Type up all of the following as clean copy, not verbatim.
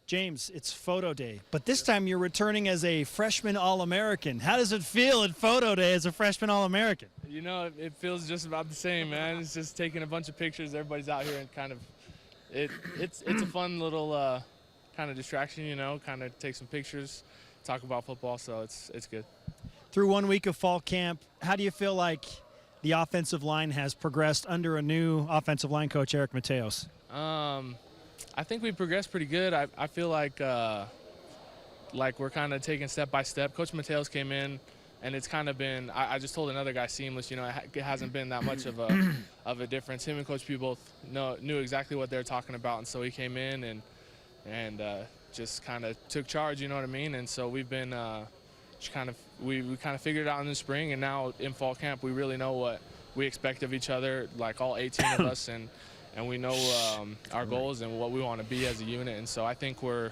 James, it's photo day, but this time you're returning as a freshman All-American. How does it feel at photo day as a freshman All-American? You know, it feels just about the same, man. It's just taking a bunch of pictures. Everybody's out here and kind of, it's a fun little kind of distraction, you know, kind of take some pictures, talk about football, so it's good. Through 1 week of fall camp, how do you feel like the offensive line has progressed under a new offensive line coach, Eric Mateos? I think we progressed pretty good. I feel like we're kind of taking step by step. Coach Mateos came in, and it's kind of been. I just told another guy, Seamless. You know, it hasn't been that much of a difference. Him and Coach P both knew exactly what they were talking about, and so he came in and just kind of took charge. You know what I mean? And so we've been just kind of we kind of figured it out in the spring, and now in fall camp we really know what we expect of each other, like all 18 of us, and we know our goals and what we want to be as a unit. And so I think we're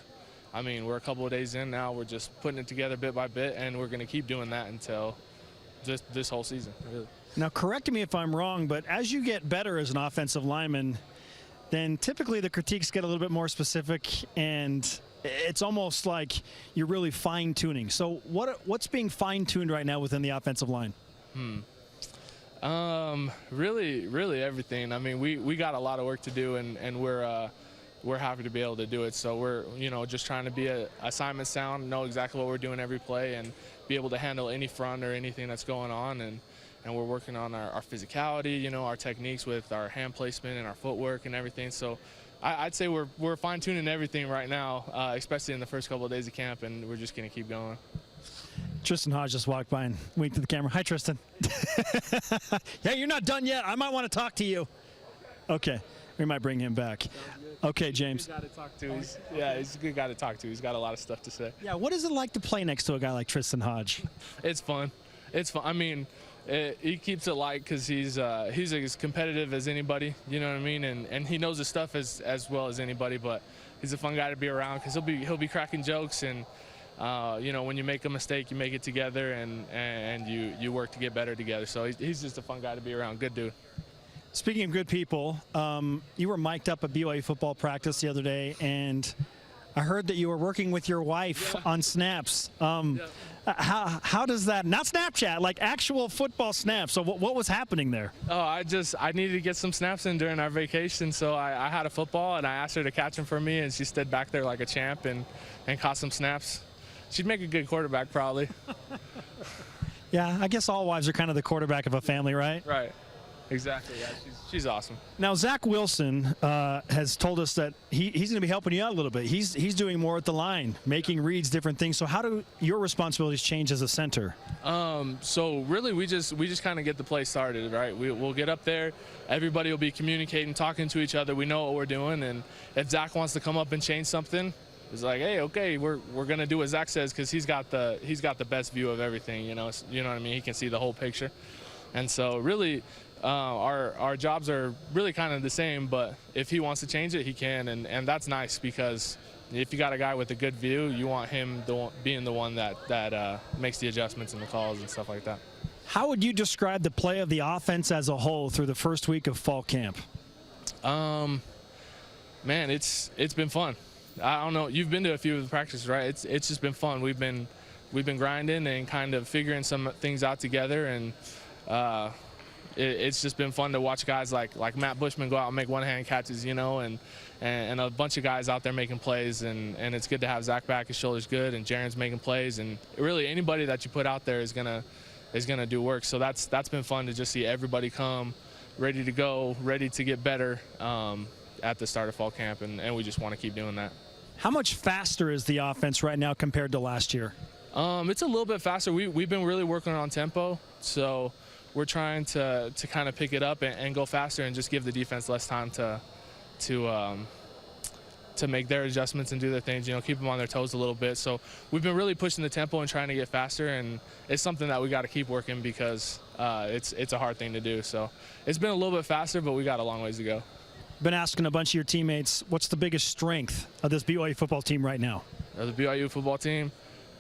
a couple of days in now. We're just putting it together bit by bit, and we're going to keep doing that until this whole season, really. Now, correct me if I'm wrong, but as you get better as an offensive lineman, then typically the critiques get a little bit more specific, and it's almost like you're really fine-tuning. So what's being fine-tuned right now within the offensive line? Really everything. I mean, we got a lot of work to do, and we're happy to be able to do it. So we're, just trying to be assignment sound, know exactly what we're doing every play, and be able to handle any front or anything that's going on. And we're working on our physicality, our techniques with our hand placement and our footwork and everything. So I'd say we're fine-tuning everything right now, especially in the first couple of days of camp, and we're just going to keep going. TRISTEN HOGE just walked by and winked to the camera. Hi, TRISTEN. Yeah, you're not done yet. I might want to talk to you. Okay, we might bring him back. Okay, James. He's a good guy to talk to. He's a good guy to talk to. He's got a lot of stuff to say. Yeah, what is it like to play next to a guy like TRISTEN HOGE? It's fun. It's fun. I mean, he keeps it light because he's as competitive as anybody. You know what I mean? And he knows his stuff as well as anybody. But he's a fun guy to be around because he'll be cracking jokes, and when you make a mistake, you make it together, and you work to get better together. So he's just a fun guy to be around. Good dude. Speaking of good people, you were mic'd up at BYU football practice the other day, and I heard that you were working with your wife on snaps. How does that, not Snapchat, like actual football snaps? So what was happening there? Oh, I needed to get some snaps in during our vacation, so I had a football, and I asked her to catch them for me, and she stood back there like a champ and caught some snaps. She'd make a good quarterback, probably. Yeah, I guess all wives are kind of the quarterback of a family, right? Right. Exactly. Yeah, she's awesome. Now, Zach Wilson has told us that he's going to be helping you out a little bit. He's doing more at the line, making reads, different things. So how do your responsibilities change as a center? So really, we just kind of get the play started, right? We'll get up there. Everybody will be communicating, talking to each other. We know what we're doing, and if Zach wants to come up and change something, it's like, hey, okay, we're gonna do what Zach says, because he's got the best view of everything. You know what I mean? He can see the whole picture, and so really. Our jobs are really kind of the same, but if he wants to change it, he can, and that's nice, because if you got a guy with a good view, you want him being the one that makes the adjustments and the calls and stuff like that. How would you describe the play of the offense as a whole through the first week of fall camp? Man, it's been fun. I don't know. You've been to a few of the practices, right? It's just been fun. We've been grinding and kind of figuring some things out together, and it's just been fun to watch guys like Matt Bushman go out and make one-hand catches, and a bunch of guys out there making plays, and it's good to have Zach back. His shoulder's good, and Jaren's making plays, and really anybody that you put out there is gonna do work. So that's been fun to just see everybody come ready to go, ready to get better at the start of fall camp, and we just want to keep doing that. How much faster is the offense right now compared to last year? It's a little bit faster. We've been really working on tempo, so we're trying to kind of pick it up and go faster, and just give the defense less time to make their adjustments and do their things, keep them on their toes a little bit. So we've been really pushing the tempo and trying to get faster, and it's something that we got to keep working, because it's a hard thing to do. So it's been a little bit faster, but we got a long ways to go. Been asking a bunch of your teammates, what's the biggest strength of this BYU football team right now? The BYU football team?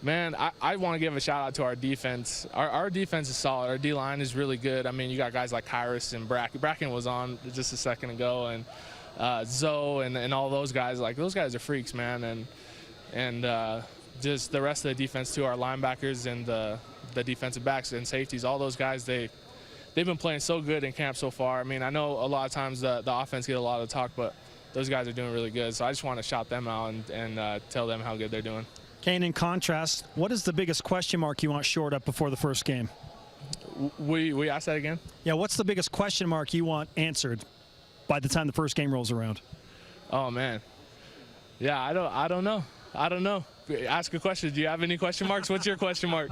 Man, I want to give a shout out to our defense. Our defense is solid. Our D-line is really good. I mean, you got guys like Kyrus and Bracken was on just a second ago, and Zoe and all those guys. Like, those guys are freaks, man. And just the rest of the defense too, our linebackers and the defensive backs and safeties, all those guys, they've been playing so good in camp so far. I mean, I know a lot of times the offense get a lot of talk, but those guys are doing really good. So I just want to shout them out and tell them how good they're doing. Kane, in contrast, what is the biggest question mark you want shored up before the first game? We asked that again? Yeah, what's the biggest question mark you want answered by the time the first game rolls around? Oh, man. Yeah, I don't know. I don't know. Ask a question. Do you have any question marks? What's your question mark?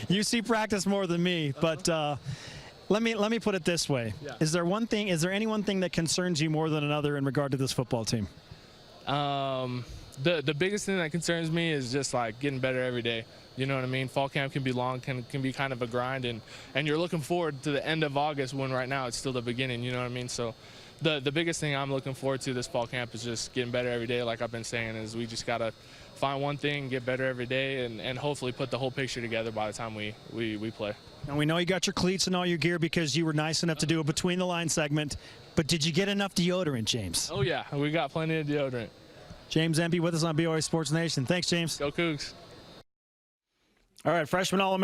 You see practice more than me, but let me put it this way. Yeah. Is there any one thing that concerns you more than another in regard to this football team? The biggest thing that concerns me is just like getting better every day. You know what I mean? Fall camp can be long, can be kind of a grind, and you're looking forward to the end of August when right now it's still the beginning. You know what I mean? So the biggest thing I'm looking forward to this fall camp is just getting better every day. Like I've been saying, is we just gotta find one thing, get better every day, and hopefully put the whole picture together by the time we play. And we know you got your cleats and all your gear because you were nice enough to do a between the line segment. But did you get enough deodorant, James? Oh yeah, we got plenty of deodorant. James Empey with us on BYU Sports Nation. Thanks, James. Go Cougs. All right, freshman All-American.